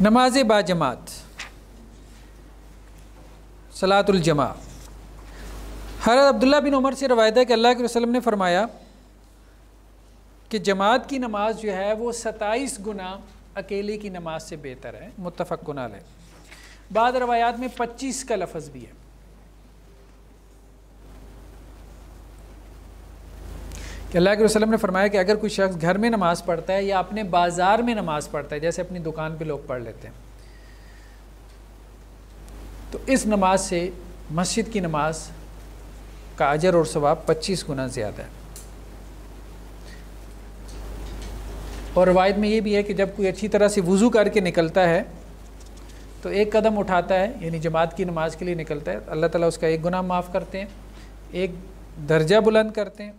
نماز باجماعت صلاۃ الجماع۔ حضرت عبداللہ بن عمر سے روایت ہے کہ اللہ کے رسول نے فرمایا کہ جماعت کی نماز جو ہے وہ 27 گنا اکیلے کی نماز سے بہتر ہے، متفق علیہ۔ بعض روایات میں 25 کا لفظ بھی ہے۔ کہ اللہ کے رسول نے فرمایا کہ اگر کوئی شخص گھر میں نماز پڑھتا ہے یا اپنے بازار میں نماز پڑھتا ہے، جیسے اپنی دکان پہ لوگ پڑھ لیتے ہیں، تو اس نماز سے مسجد کی نماز کا اجر اور ثواب 25 گنا زیادہ ہے۔ اور روایت میں یہ بھی ہے کہ جب کوئی اچھی طرح سے وضو کر کے نکلتا ہے تو ایک قدم اٹھاتا ہے، یعنی جماعت کی نماز کے لیے نکلتا ہے، اللہ تعالیٰ اس کا ایک گناہ معاف کرتے ہیں، ایک درجہ بلند کرتے ہیں،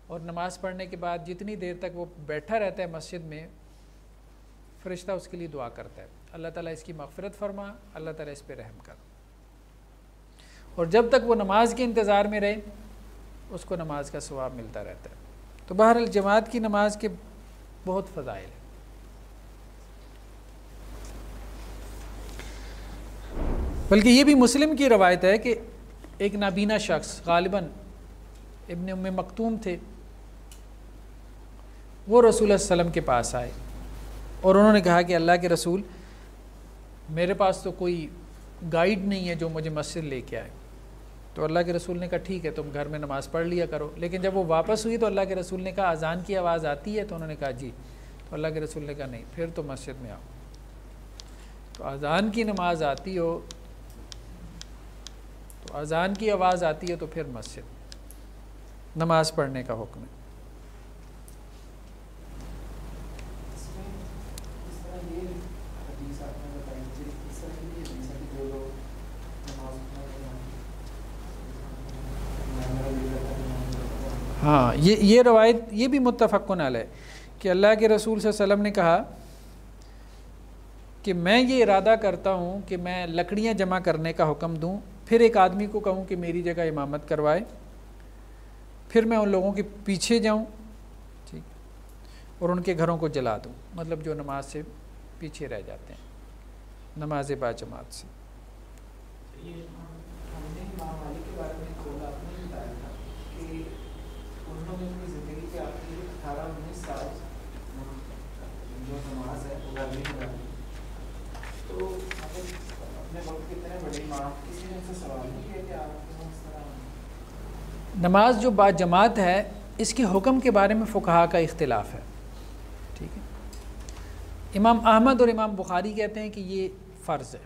اور نماز پڑھنے کے بعد جتنی دیر تک وہ بیٹھا رہتا ہے مسجد میں، فرشتہ اس کے لیے دعا کرتا ہے، اللہ تعالیٰ اس کی مغفرت فرما، اللہ تعالیٰ اس پہ رحم کر۔ اور جب تک وہ نماز کے انتظار میں رہے اس کو نماز کا ثواب ملتا رہتا ہے۔ تو بہرحال جماعت کی نماز کے بہت فضائل ہیں۔ بلکہ یہ بھی مسلم کی روایت ہے کہ ایک نابینا شخص، غالباً ابن ام مکتوم تھے، وہ رسول اللہ صلی اللہ علیہ وسلم کے پاس آئے اور انہوں نے کہا کہ اللہ کے رسول، میرے پاس تو کوئی گائیڈ نہیں ہے جو مجھے مسجد لے کے آئے۔ تو اللہ کے رسول نے کہا ٹھیک ہے، تم گھر میں نماز پڑھ لیا کرو۔ لیکن جب وہ واپس ہوئی تو اللہ کے رسول نے کہا اذان کی آواز آتی ہے؟ تو انہوں نے کہا جی۔ تو اللہ کے رسول نے کہا نہیں، پھر تو مسجد میں آؤ۔ تو اذان کی نماز آتی ہو، تو اذان کی آواز آتی ہے تو پھر مسجد نماز پڑھنے کا حکم ہے۔ ہاں، یہ روایت یہ بھی متفق علیہ ہے کہ اللہ کے رسول صلی اللہ علیہ وسلم نے کہا کہ میں یہ ارادہ کرتا ہوں کہ میں لکڑیاں جمع کرنے کا حکم دوں، پھر ایک آدمی کو کہوں کہ میری جگہ امامت کروائے، پھر میں ان لوگوں کے پیچھے جاؤں، ٹھیک، اور ان کے گھروں کو جلا دوں، مطلب جو نماز سے پیچھے رہ جاتے ہیں نماز باجماعت سے۔ نماز جو با جماعت ہے اس کے حکم کے بارے میں فقہا کا اختلاف ہے، ٹھیک ہے۔ امام احمد اور امام بخاری کہتے ہیں کہ یہ فرض ہے،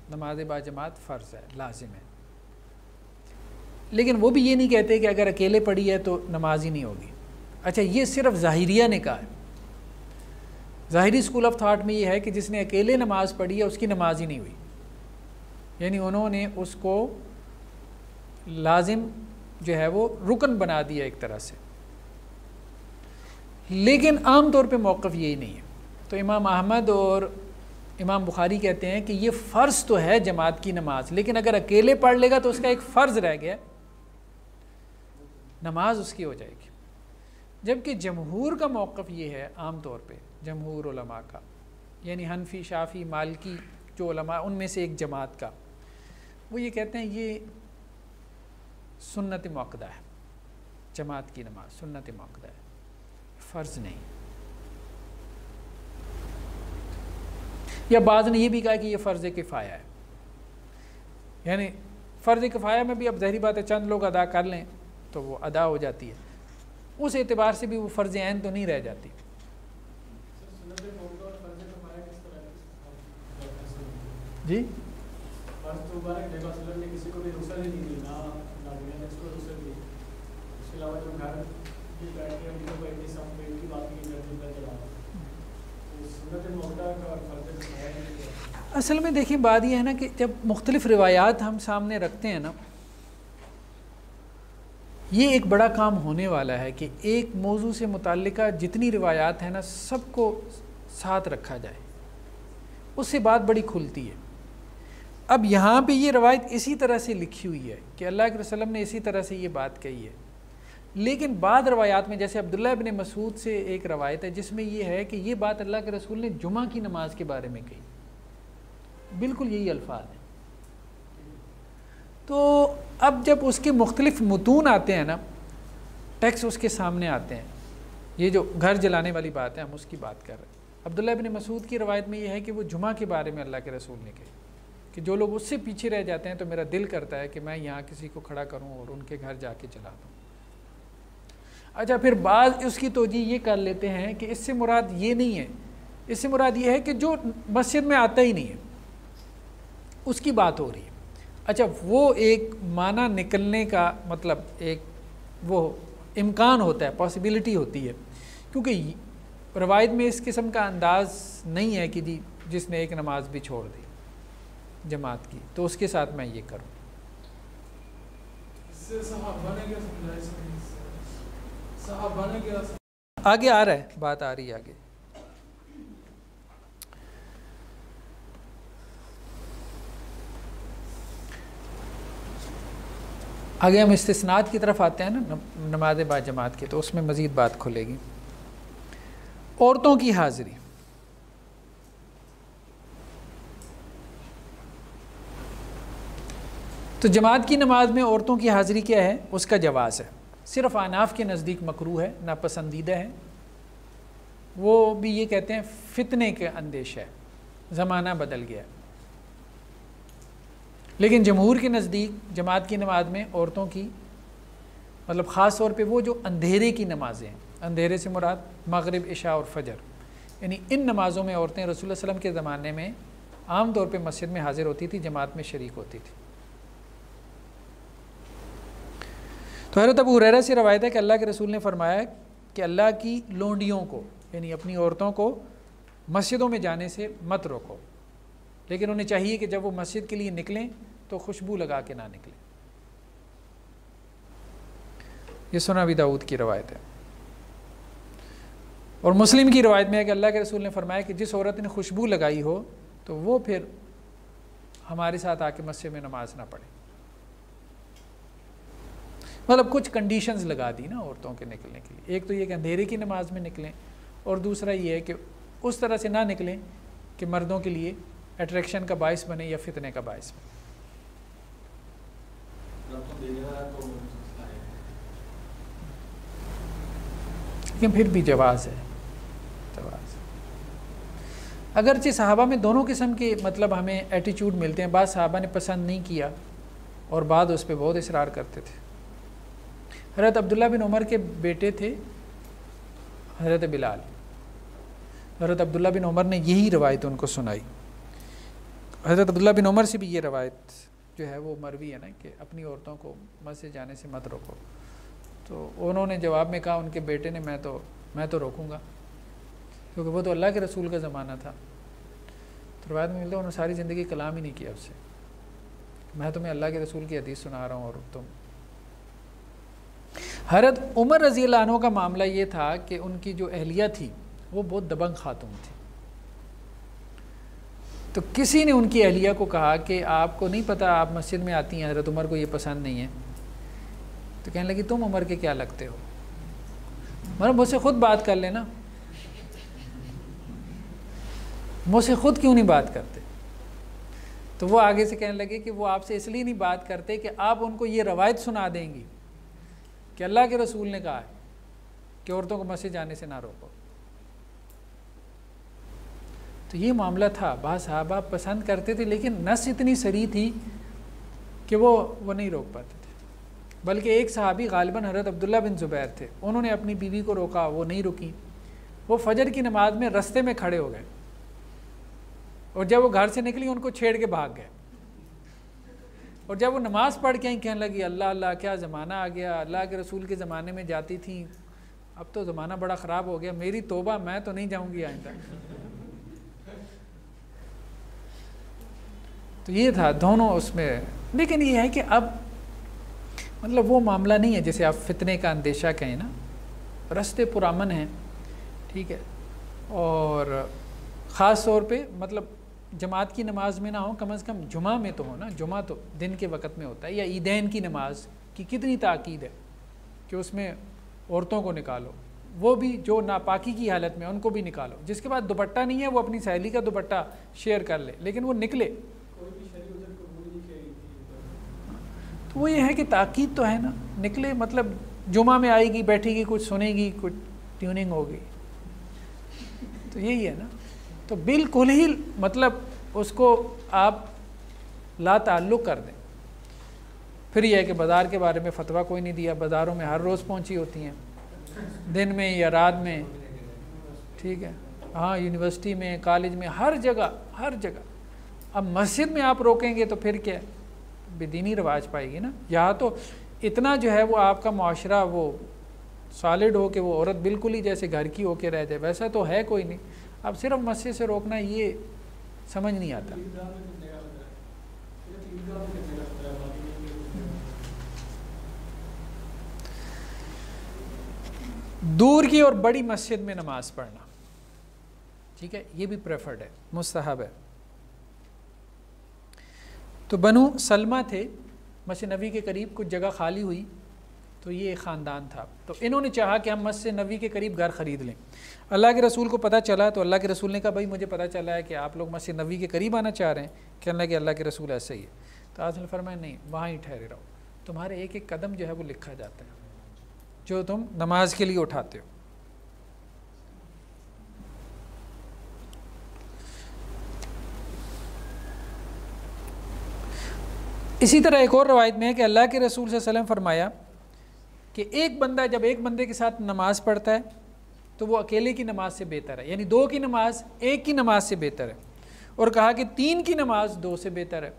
نماز با جماعت فرض ہے، لازم ہے، لیکن وہ بھی یہ نہیں کہتے کہ اگر اکیلے پڑھی ہے تو نماز ہی نہیں ہوگی۔ اچھا، یہ صرف ظاہریہ نے کہا ہے۔ ظاہری اسکول آف تھاٹ میں یہ ہے کہ جس نے اکیلے نماز پڑھی ہے اس کی نماز ہی نہیں ہوئی، یعنی انہوں نے اس کو لازم جو ہے وہ رکن بنا دیا ایک طرح سے، لیکن عام طور پہ موقف یہی نہیں ہے۔ تو امام احمد اور امام بخاری کہتے ہیں کہ یہ فرض تو ہے جماعت کی نماز، لیکن اگر اکیلے پڑھ لے گا تو اس کا ایک فرض رہ گیا، نماز اس کی ہو جائے گی۔ جبکہ جمہور کا موقف یہ ہے، عام طور پہ جمہور علماء کا، یعنی حنفی، شافعی، مالکی جو علماء ان میں سے ایک جماعت کا، وہ یہ کہتے ہیں یہ سنت موقدہ ہے، جماعت کی نماز سنت موقدہ ہے، فرض نہیں۔ یا بعض نے یہ بھی کہا کہ یہ فرض کفایہ ہے، یعنی فرض کفایہ میں بھی اب ظاہری بات ہے چند لوگ ادا کر لیں تو وہ ادا ہو جاتی ہے، اس اعتبار سے بھی وہ فرض عین تو نہیں رہ جاتی۔ جی اصل میں دیکھیں بات یہ ہے نا کہ جب مختلف روایات ہم سامنے رکھتے ہیں نا، یہ ایک بڑا کام ہونے والا ہے کہ ایک موضوع سے متعلقہ جتنی روایات ہیں نا سب کو ساتھ رکھا جائے، اس سے بات بڑی کھلتی ہے۔ اب یہاں پہ یہ روایت اسی طرح سے لکھی ہوئی ہے کہ اللہ کے رسول نے اسی طرح سے یہ بات کہی ہے، لیکن بعض روایات میں جیسے عبداللہ ابن مسعود سے ایک روایت ہے جس میں یہ ہے کہ یہ بات اللہ کے رسول نے جمعہ کی نماز کے بارے میں کہی، بالکل یہی الفاظ ہیں۔ تو اب جب اس کے مختلف متون آتے ہیں نا، ٹیکس اس کے سامنے آتے ہیں، یہ جو گھر جلانے والی بات ہے ہم اس کی بات کر رہے ہیں۔ عبداللہ ابن مسعود کی روایت میں یہ ہے کہ وہ جمعہ کے بارے میں اللہ کے رسول نے کہی کہ جو لوگ اس سے پیچھے رہ جاتے ہیں تو میرا دل کرتا ہے کہ میں یہاں کسی کو کھڑا کروں اور ان کے گھر جا کے جلا دوں۔ اچھا، پھر بعض اس کی توجیہ یہ کر لیتے ہیں کہ اس سے مراد یہ نہیں ہے، اس سے مراد یہ ہے کہ جو مسجد میں آتا ہی نہیں ہے اس کی بات ہو رہی ہے۔ اچھا، وہ ایک معنی نکلنے کا مطلب ایک وہ امکان ہوتا ہے، پاسبلٹی ہوتی ہے، کیونکہ روایت میں اس قسم کا انداز نہیں ہے کہ جس نے ایک نماز بھی چھوڑ دی جماعت کی تو اس کے ساتھ میں یہ کروں۔ آگے آ رہا ہے، بات آ رہی ہے آگے۔ آگے ہم استثناءات کی طرف آتے ہیں نا نماز با جماعت کے، تو اس میں مزید بات کھلے گی۔ عورتوں کی حاضری، تو جماعت کی نماز میں عورتوں کی حاضری کیا ہے؟ اس کا جواز ہے، صرف احناف کے نزدیک مکروہ ہے، ناپسندیدہ ہے۔ وہ بھی یہ کہتے ہیں فتنے کے اندیش ہے، زمانہ بدل گیا ہے۔ لیکن جمہور کے نزدیک جماعت کی نماز میں عورتوں کی مطلب خاص طور پہ وہ جو اندھیرے کی نمازیں ہیں، اندھیرے سے مراد مغرب، عشاء اور فجر، یعنی ان نمازوں میں عورتیں رسول اللہ صلی اللہ علیہ وسلم کے زمانے میں عام طور پہ مسجد میں حاضر ہوتی تھی، جماعت میں شریک ہوتی تھی۔ تو حضرت ابو ہریرہ سے روایت ہے کہ اللہ کے رسول نے فرمایا کہ اللہ کی لونڈیوں کو یعنی اپنی عورتوں کو مسجدوں میں جانے سے مت روکو، لیکن انہیں چاہیے کہ جب وہ مسجد کے لیے نکلیں تو خوشبو لگا کے نہ نکلیں۔ یہ سنن ابی داؤد کی روایت ہے، اور مسلم کی روایت میں ہے کہ اللہ کے رسول نے فرمایا کہ جس عورت نے خوشبو لگائی ہو تو وہ پھر ہمارے ساتھ آ کے مسجد میں نماز نہ پڑھے۔ مطلب کچھ کنڈیشنز لگا دی نا عورتوں کے نکلنے کے لیے، ایک تو یہ کہ اندھیرے کی نماز میں نکلیں، اور دوسرا یہ ہے کہ اس طرح سے نہ نکلیں کہ مردوں کے لیے اٹریکشن کا باعث بنے یا فتنے کا باعث بنے۔ لیکن پھر بھی جواز ہے، جواز۔ اگرچہ صحابہ میں دونوں قسم کے مطلب ہمیں ایٹیچیوڈ ملتے ہیں، بعض صحابہ نے پسند نہیں کیا اور بعض اس پہ بہت اصرار کرتے تھے۔ حضرت عبداللہ بن عمر کے بیٹے تھے حضرت بلال، حضرت عبداللہ بن عمر نے یہی روایت ان کو سنائی۔ حضرت عبداللہ بن عمر سے بھی یہ روایت جو ہے وہ مروی ہے نا کہ اپنی عورتوں کو مسجد جانے سے مت روکو، تو انہوں نے جواب میں کہا ان کے بیٹے نے میں تو روکوں گا، کیونکہ وہ تو اللہ کے رسول کا زمانہ تھا۔ تو روایت میں ملتا ہے انہوں نے ساری زندگی کلام ہی نہیں کیا اس سے، میں تمہیں اللہ کے رسول کی حدیث سنا رہا ہوں اور تم۔ حضرت عمر رضی اللہ عنہ کا معاملہ یہ تھا کہ ان کی جو اہلیہ تھی وہ بہت دبنگ خاتون تھی، تو کسی نے ان کی اہلیہ کو کہا کہ آپ کو نہیں پتہ آپ مسجد میں آتی ہیں، حضرت عمر کو یہ پسند نہیں ہے، تو کہنے لگی تم عمر کے کیا لگتے ہو، مطلب مجھ سے خود بات کر لینا، مجھ سے خود کیوں نہیں بات کرتے؟ تو وہ آگے سے کہنے لگے کہ وہ آپ سے اس لیے نہیں بات کرتے کہ آپ ان کو یہ روایت سنا دیں گی کہ اللہ کے رسول نے کہا ہے کہ عورتوں کو مسجد جانے سے نہ روکو۔ تو یہ معاملہ تھا، بعض صحابہ پسند کرتے تھے لیکن نص اتنی صریح تھی کہ وہ نہیں روک پاتے تھے۔ بلکہ ایک صحابی غالباً حضرت عبداللہ بن زبیر تھے، انہوں نے اپنی بیوی کو روکا، وہ نہیں رکی، وہ فجر کی نماز میں رستے میں کھڑے ہو گئے، اور جب وہ گھر سے نکلی ان کو چھیڑ کے بھاگ گئے، اور جب وہ نماز پڑھ کے کہنے لگی اللہ اللہ کیا زمانہ آ گیا، اللہ کے رسول کے زمانے میں جاتی تھیں، اب تو زمانہ بڑا خراب ہو گیا، میری توبہ، میں تو نہیں جاؤں گی آئندہ۔ تو یہ تھا دونوں اس میں، لیکن یہ ہے کہ اب مطلب وہ معاملہ نہیں ہے جیسے آپ فتنے کا اندیشہ کہیں نا، رستے پرامن ہیں، ٹھیک ہے، اور خاص طور پہ مطلب جماعت کی نماز میں نہ ہو، کم از کم جمعہ میں تو ہو نا، جمعہ تو دن کے وقت میں ہوتا ہے، یا عیدین کی نماز کی کتنی تاکید ہے کہ اس میں عورتوں کو نکالو، وہ بھی جو ناپاکی کی حالت میں ان کو بھی نکالو، جس کے بعد دوپٹہ نہیں ہے وہ اپنی سہیلی کا دوپٹہ شیئر کر لے، لیکن وہ نکلے. تو وہ یہ ہے کہ تاکید تو ہے نا، نکلے، مطلب جمعہ میں آئے گی، بیٹھے گی، کچھ سنے گی، کچھ ٹیوننگ ہوگی، تو یہی ہے نا. تو بالکل ہی مطلب اس کو آپ لا تعلق کر دیں. پھر یہ ہے کہ بازار کے بارے میں فتویٰ کوئی نہیں دیا، بازاروں میں ہر روز پہنچی ہوتی ہیں، دن میں یا رات میں، ٹھیک ہے، ہاں یونیورسٹی میں، کالج میں، ہر جگہ ہر جگہ. اب مسجد میں آپ روکیں گے تو پھر کیا بے دینی رواج پائے گی نا. یہاں تو اتنا جو ہے وہ آپ کا معاشرہ وہ سالڈ ہو کہ وہ عورت بالکل ہی جیسے گھر کی ہو کے رہ جائے، ویسا تو ہے کوئی نہیں. اب صرف مسجد سے روکنا یہ سمجھ نہیں آتا. دور کی اور بڑی مسجد میں نماز پڑھنا، ٹھیک ہے، یہ بھی پریفرڈ ہے، مستحب ہے. تو بنو سلمہ تھے، مسجد نبی کے قریب کچھ جگہ خالی ہوئی، تو یہ ایک خاندان تھا، تو انہوں نے چاہا کہ ہم مسجد نبی کے قریب گھر خرید لیں. اللہ کے رسول کو پتہ چلا، تو اللہ کے رسول نے کہا بھائی مجھے پتہ چلا ہے کہ آپ لوگ مسجد نبی کے قریب آنا چاہ رہے ہیں. کہنے لگے اللہ کے رسول ایسا ہی ہے. تو آپ نے فرمایا نہیں، وہاں ہی ٹھہرے رہو، تمہارے ایک ایک قدم جو ہے وہ لکھا جاتا ہے جو تم نماز کے لیے اٹھاتے ہو. اسی طرح ایک اور روایت میں ہے کہ اللہ کے رسول صلی اللہ علیہ وسلم فرمایا کہ ایک بندہ جب ایک بندے کے ساتھ نماز پڑھتا ہے تو وہ اکیلے کی نماز سے بہتر ہے، یعنی 2 کی نماز 1 کی نماز سے بہتر ہے. اور کہا کہ 3 کی نماز 2 سے بہتر ہے.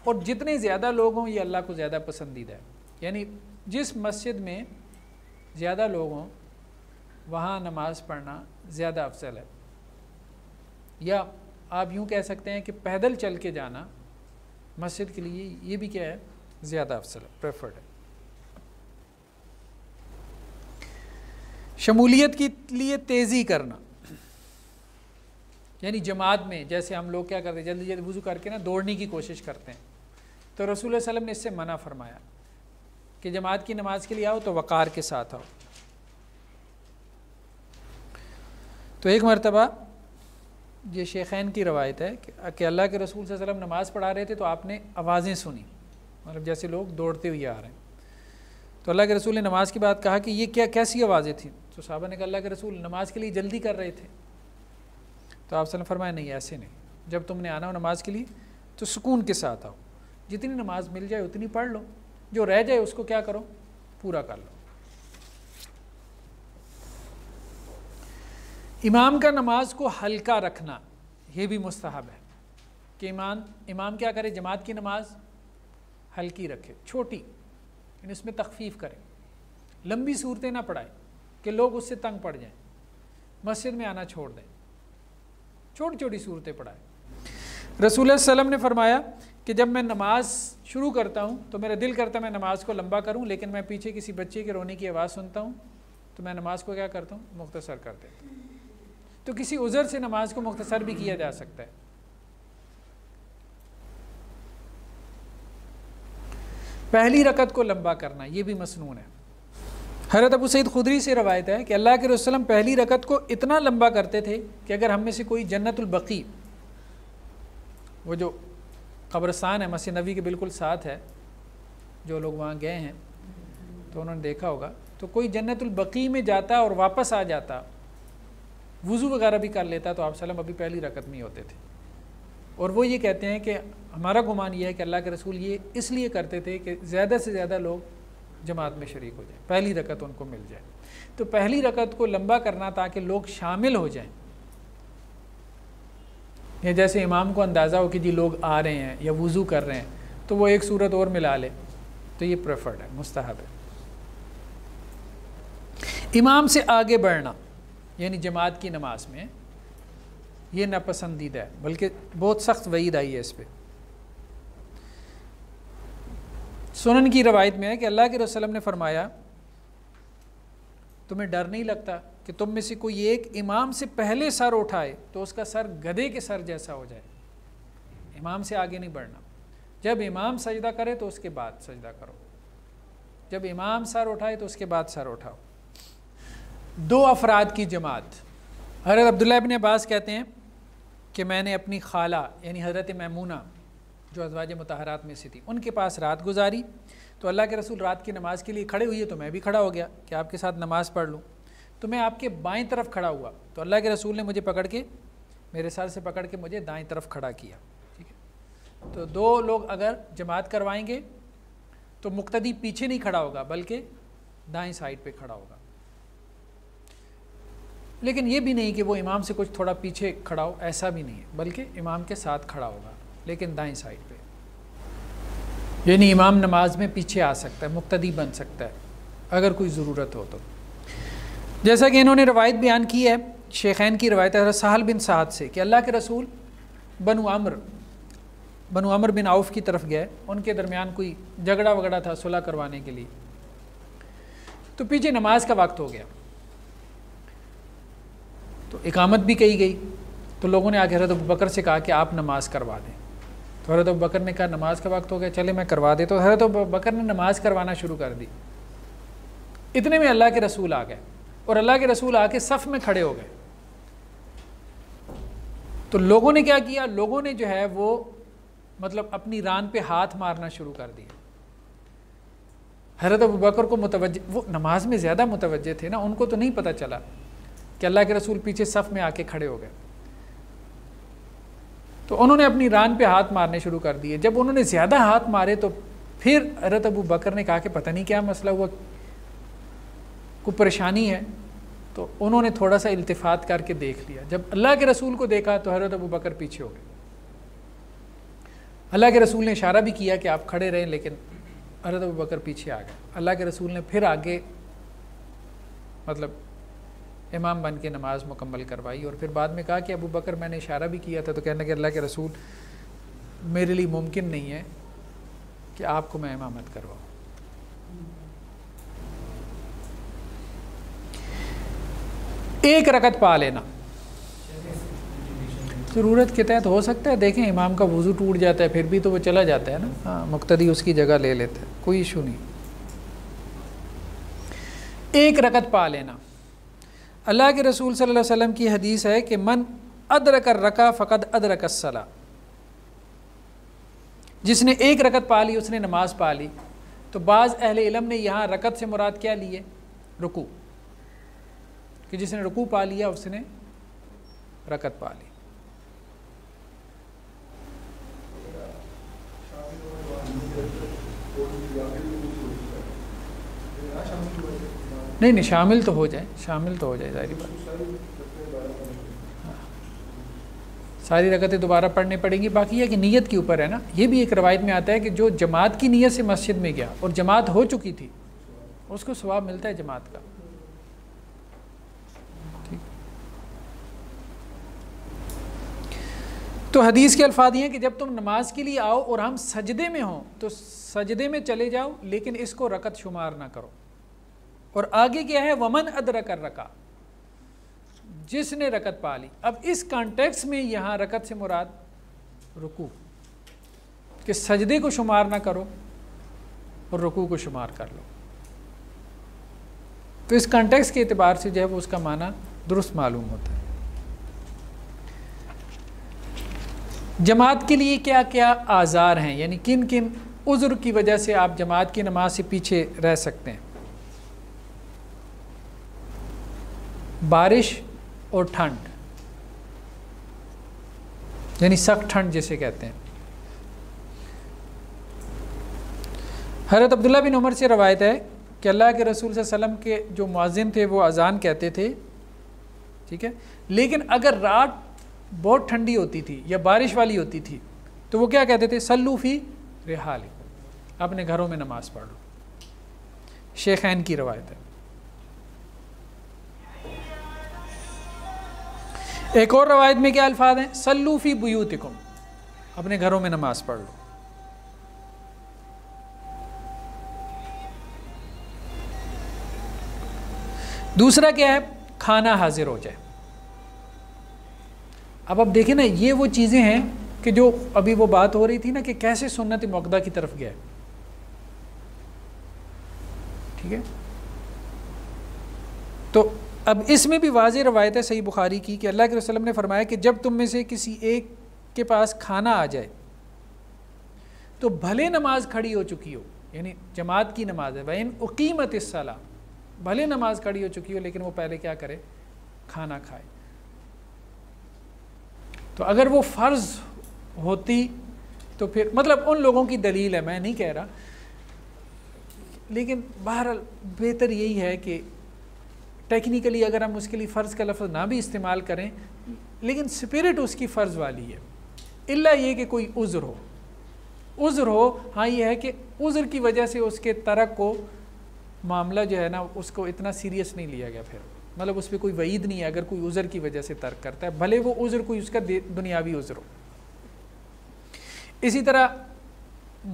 اور جتنے زیادہ لوگ ہوں یہ اللہ کو زیادہ پسندیدہ ہے، یعنی جس مسجد میں زیادہ لوگ ہوں وہاں نماز پڑھنا زیادہ افضل ہے. یا آپ یوں کہہ سکتے ہیں کہ پیدل چل کے جانا مسجد کے لیے یہ بھی کیا ہے، زیادہ افضل ہے، پریفرڈ ہے. شمولیت کے لیے تیزی کرنا، یعنی جماعت میں جیسے ہم لوگ کیا کرتے ہیں جلدی جلدی وضو کر کے نا دوڑنے کی کوشش کرتے ہیں، تو رسول اللہ علیہ وسلم نے اس سے منع فرمایا کہ جماعت کی نماز کے لیے آؤ تو وقار کے ساتھ آؤ. تو ایک مرتبہ یہ شیخین کی روایت ہے کہ اللہ کے رسول صلی اللہ علیہ وسلم نماز پڑھا رہے تھے تو آپ نے آوازیں سنی، مطلب جیسے لوگ دوڑتے ہوئے آ رہے ہیں. تو اللہ کے رسول نے نماز کی بات کہا کہ یہ کیسی آوازیں تھیں؟ تو صحابہ نے کہا اللہ کے رسول نماز کے لیے جلدی کر رہے تھے. تو آپ صلی اللہ علیہ وسلم فرمایا نہیں، ایسے نہیں، جب تم نے آنا ہو نماز کے لیے تو سکون کے ساتھ آؤ، جتنی نماز مل جائے اتنی پڑھ لو، جو رہ جائے اس کو کیا کرو، پورا کر لو. امام کا نماز کو ہلکا رکھنا یہ بھی مستحب ہے کہ امام کیا کرے، جماعت کی نماز ہلکی رکھے، چھوٹی، یعنی اس میں تخفیف کرے، لمبی صورتیں نہ پڑھائے کہ لوگ اس سے تنگ پڑ جائیں، مسجد میں آنا چھوڑ دیں، چھوٹی چھوٹی صورتیں پڑھائے. رسول اللہ صلی اللہ علیہ وسلم نے فرمایا کہ جب میں نماز شروع کرتا ہوں تو میرا دل کرتا ہے میں نماز کو لمبا کروں، لیکن میں پیچھے کسی بچے کے رونے کی آواز سنتا ہوں تو میں نماز کو کیا کرتا ہوں، مختصر کر دیتا ہوں. تو کسی عذر سے نماز کو مختصر بھی کیا جا سکتا ہے. پہلی رکعت کو لمبا کرنا یہ بھی مسنون ہے. حضرت ابو سعید خدری سے روایت ہے کہ اللہ کے رسول صلی اللہ علیہ وسلم پہلی رکعت کو اتنا لمبا کرتے تھے کہ اگر ہم میں سے کوئی جنت البقیع، وہ جو قبرستان ہے مسجد نبوی کے بالکل ساتھ ہے، جو لوگ وہاں گئے ہیں تو انہوں نے دیکھا ہوگا، تو کوئی جنت البقیع میں جاتا اور واپس آ جاتا، وضو وغیرہ بھی کر لیتا، تو آپ صلی اللہ علیہ وسلم ابھی پہلی رکعت میں ہوتے تھے. اور وہ یہ کہتے ہیں کہ ہمارا گمان یہ ہے کہ اللہ کے رسول یہ اس لیے کرتے تھے کہ زیادہ سے زیادہ لوگ جماعت میں شریک ہو جائیں، پہلی رکعت ان کو مل جائے. تو پہلی رکعت کو لمبا کرنا تاکہ لوگ شامل ہو جائیں، یا جیسے امام کو اندازہ ہو کہ جی لوگ آ رہے ہیں یا وضو کر رہے ہیں تو وہ ایک صورت اور ملا لے، تو یہ پریفرڈ ہے، مستحب ہے. امام سے آگے بڑھنا یعنی جماعت کی نماز میں یہ ناپسندیدہ ہے، بلکہ بہت سخت وعید آئی ہے اس پہ. سنن کی روایت میں ہے کہ اللہ کے رسول صلی اللہ علیہ وسلم نے فرمایا تمہیں ڈر نہیں لگتا کہ تم میں سے کوئی ایک امام سے پہلے سر اٹھائے تو اس کا سر گدھے کے سر جیسا ہو جائے. امام سے آگے نہیں بڑھنا، جب امام سجدہ کرے تو اس کے بعد سجدہ کرو، جب امام سر اٹھائے تو اس کے بعد سر اٹھاؤ۔ 2 افراد کی جماعت۔ حضرت عبداللہ ابن عباس کہتے ہیں کہ میں نے اپنی خالہ یعنی حضرت میمونہ جو ازواج مطہرات میں سے تھی ان کے پاس رات گزاری، تو اللہ کے رسول رات کی نماز کے لیے کھڑے ہوئے تو میں بھی کھڑا ہو گیا کہ آپ کے ساتھ نماز پڑھ لوں، تو میں آپ کے بائیں طرف کھڑا ہوا تو اللہ کے رسول نے مجھے پکڑ کے میرے سر سے پکڑ کے مجھے دائیں طرف کھڑا کیا، ٹھیک ہے۔ تو 2 لوگ اگر جماعت کروائیں گے تو مقتدی پیچھے نہیں کھڑا ہوگا بلکہ دائیں سائڈ پہ کھڑا ہوگا، لیکن یہ بھی نہیں کہ وہ امام سے کچھ تھوڑا پیچھے کھڑا ہو، ایسا بھی نہیں ہے، بلکہ امام کے ساتھ کھڑا ہوگا لیکن دائیں سائڈ پہ، یعنی امام نماز میں پیچھے آ سکتا ہے، مقتدی بن سکتا ہے اگر کوئی ضرورت ہو تو۔ جیسا کہ انہوں نے روایت بیان کی ہے، شیخین کی روایت ہے حضرت سہل بن سعد سے کہ اللہ کے رسول بنو عمر بن عوف کی طرف گئے، ان کے درمیان کوئی جھگڑا وگڑا تھا صلح کروانے کے لیے، تو پیچھے نماز کا وقت ہو گیا، تو اقامت بھی کہی گئی، تو لوگوں نے آ کے حضرت ابوبکر سے کہا کہ آپ نماز کروا دیں، تو حضرت ابوبکر نے کہا نماز کا وقت ہو گیا، چلے میں کروا دے، تو حضرت ابوبکر نے نماز کروانا شروع کر دی۔ اتنے میں اللہ کے رسول آ گئے اور اللہ کے رسول آ کے صف میں کھڑے ہو گئے، تو لوگوں نے کیا کیا، لوگوں نے جو ہے وہ مطلب اپنی ران پہ ہاتھ مارنا شروع کر دیا۔ حضرت ابوبکر کو متوجہ، وہ نماز میں زیادہ متوجہ تھے نا، ان کو تو نہیں پتہ چلا کہ اللہ کے رسول پیچھے صف میں آ کے کھڑے ہو گئے، تو انہوں نے اپنی ران پہ ہاتھ مارنے شروع کر دیے۔ جب انہوں نے زیادہ ہاتھ مارے تو پھر حضرت ابوبکر نے کہا کہ پتہ نہیں کیا مسئلہ ہوا، کوئی پریشانی ہے، تو انہوں نے تھوڑا سا التفات کر کے دیکھ لیا، جب اللہ کے رسول کو دیکھا تو حضرت ابوبکر پیچھے ہو گئے۔ اللہ کے رسول نے اشارہ بھی کیا کہ آپ کھڑے رہیں، لیکن حضرت ابوبکر پیچھے آ گئے۔ اللہ کے رسول نے پھر آگے مطلب امام بن کے نماز مکمل کروائی، اور پھر بعد میں کہا کہ ابوبکر میں نے اشارہ بھی کیا تھا، تو کہنے کہ اللہ کے رسول میرے لیے ممکن نہیں ہے کہ آپ کو میں امامت کرواؤں۔ ایک رکعت پا لینا ضرورت کے تحت ہو سکتا ہے، دیکھیں امام کا وضو ٹوٹ جاتا ہے پھر بھی تو وہ چلا جاتا ہے نا، ہاں مقتدی اس کی جگہ لے لیتا ہے، کوئی ایشو نہیں۔ ایک رکعت پا لینا، اللہ کے رسول صلی اللہ علیہ وسلم کی حدیث ہے کہ من ادرک الرکعہ فقد ادرک الصلاۃ، جس نے ایک رکعت پا لی اس نے نماز پا لی۔ تو بعض اہل علم نے یہاں رکعت سے مراد کیا لی ہے؟ رکوع، کہ جس نے رکوع پا لیا اس نے رکعت پا لی۔ نہیں شامل تو ہو جائے، شامل تو ہو جائے، ظاہری بات، ساری رکعتیں دوبارہ پڑھنی پڑیں گی، باقی یہ کہ نیت کے اوپر ہے نا۔ یہ بھی ایک روایت میں آتا ہے کہ جو جماعت کی نیت سے مسجد میں گیا اور جماعت ہو چکی تھی اس کو ثواب ملتا ہے جماعت کا۔ تو حدیث کے الفاظ یہ ہیں کہ جب تم نماز کے لیے آؤ اور ہم سجدے میں ہوں تو سجدے میں چلے جاؤ، لیکن اس کو رکعت شمار نہ کرو۔ اور آگے کیا ہے؟ ومن ادرک الرکعہ، جس نے رکعت پا لی۔ اب اس کانٹیکس میں یہاں رکعت سے مراد رکوع، کہ سجدے کو شمار نہ کرو اور رکوع کو شمار کر لو۔ تو اس کانٹیکس کے اعتبار سے جو ہے وہ اس کا معنی درست معلوم ہوتا ہے۔ جماعت کے لیے کیا کیا آزار ہیں، یعنی کن کن عذر کی وجہ سے آپ جماعت کی نماز سے پیچھے رہ سکتے ہیں؟ بارش اور ٹھنڈ، یعنی سخت ٹھنڈ جسے کہتے ہیں۔ حضرت عبداللہ بن عمر سے روایت ہے کہ اللہ کے رسول صلی اللہ علیہ وسلم کے جو مؤذن تھے وہ اذان کہتے تھے، ٹھیک ہے، لیکن اگر رات بہت ٹھنڈی ہوتی تھی یا بارش والی ہوتی تھی تو وہ کیا کہتے تھے؟ صلوا فی رحالکم، اپنے گھروں میں نماز پڑھ لو۔ شیخین کی روایت ہے۔ ایک اور روایت میں کیا الفاظ ہیں؟ صلوا فی بیوتکم، اپنے گھروں میں نماز پڑھ لو۔ دوسرا کیا ہے؟ کھانا حاضر ہو جائے۔ اب دیکھیں نا، یہ وہ چیزیں ہیں کہ جو ابھی وہ بات ہو رہی تھی نا کہ کیسے سنت مؤکدہ کی طرف گیا۔ ٹھیک ہے. تو اب اس میں بھی واضح روایت ہے صحیح بخاری کی کہ اللہ کے رسول صلی اللہ علیہ وسلم نے فرمایا کہ جب تم میں سے کسی ایک کے پاس کھانا آ جائے تو بھلے نماز کھڑی ہو چکی ہو، یعنی جماعت کی نماز ہے، وَإِنْ أُقِيمَتِ الصَّلَاةُ، بھلے نماز کھڑی ہو چکی ہو لیکن وہ پہلے کیا کرے، کھانا کھائے. تو اگر وہ فرض ہوتی تو پھر مطلب ان لوگوں کی دلیل ہے، میں نہیں کہہ رہا، لیکن بہرحال بہتر یہی ہے کہ ٹیکنیکلی اگر ہم اس کے لیے فرض کا لفظ نہ بھی استعمال کریں لیکن سپرٹ اس کی فرض والی ہے، الا یہ کہ کوئی عذر ہو. عذر ہو، ہاں یہ ہے کہ عذر کی وجہ سے اس کے ترک کو معاملہ جو ہے نا اس کو اتنا سیریس نہیں لیا گیا، پھر مطلب اس پہ کوئی وعید نہیں ہے اگر کوئی عذر کی وجہ سے ترک کرتا ہے، بھلے وہ عذر کوئی اس کا دنیاوی عذر ہو. اسی طرح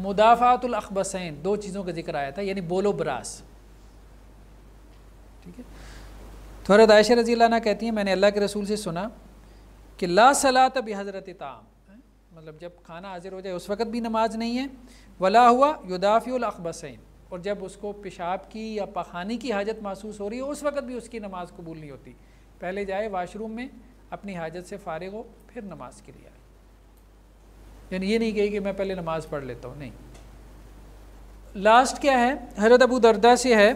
مدافعات الاخبثین، دو چیزوں کا ذکر آیا تھا، یعنی بول و براس. ٹھیک ہے. تو حضرت عائشہ رضی اللہ عنہ کہتی ہیں میں نے اللہ کے رسول سے سنا کہ لا صلاۃ بحضرت طعام، مطلب جب کھانا حاضر ہو جائے اس وقت بھی نماز نہیں ہے، ولا ہوا یدافع الاخبثین، اور جب اس کو پیشاب کی یا پخانے کی حاجت محسوس ہو رہی ہے اس وقت بھی اس کی نماز قبول نہیں ہوتی. پہلے جائے واش روم میں اپنی حاجت سے فارغ ہو پھر نماز کے لیے آئے. یعنی یہ نہیں کہی کہ میں پہلے نماز پڑھ لیتا ہوں، نہیں. لاسٹ کیا ہے، حضرت ابو درداء سے ہے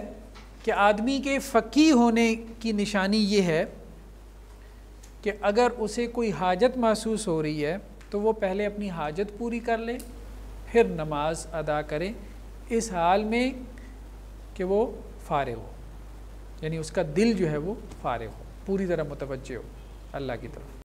کہ آدمی کے فقیہ ہونے کی نشانی یہ ہے کہ اگر اسے کوئی حاجت محسوس ہو رہی ہے تو وہ پہلے اپنی حاجت پوری کر لے پھر نماز ادا کرے، اس حال میں کہ وہ فارغ ہو، یعنی اس کا دل جو ہے وہ فارغ ہو، پوری طرح متوجہ ہو اللہ کی طرف.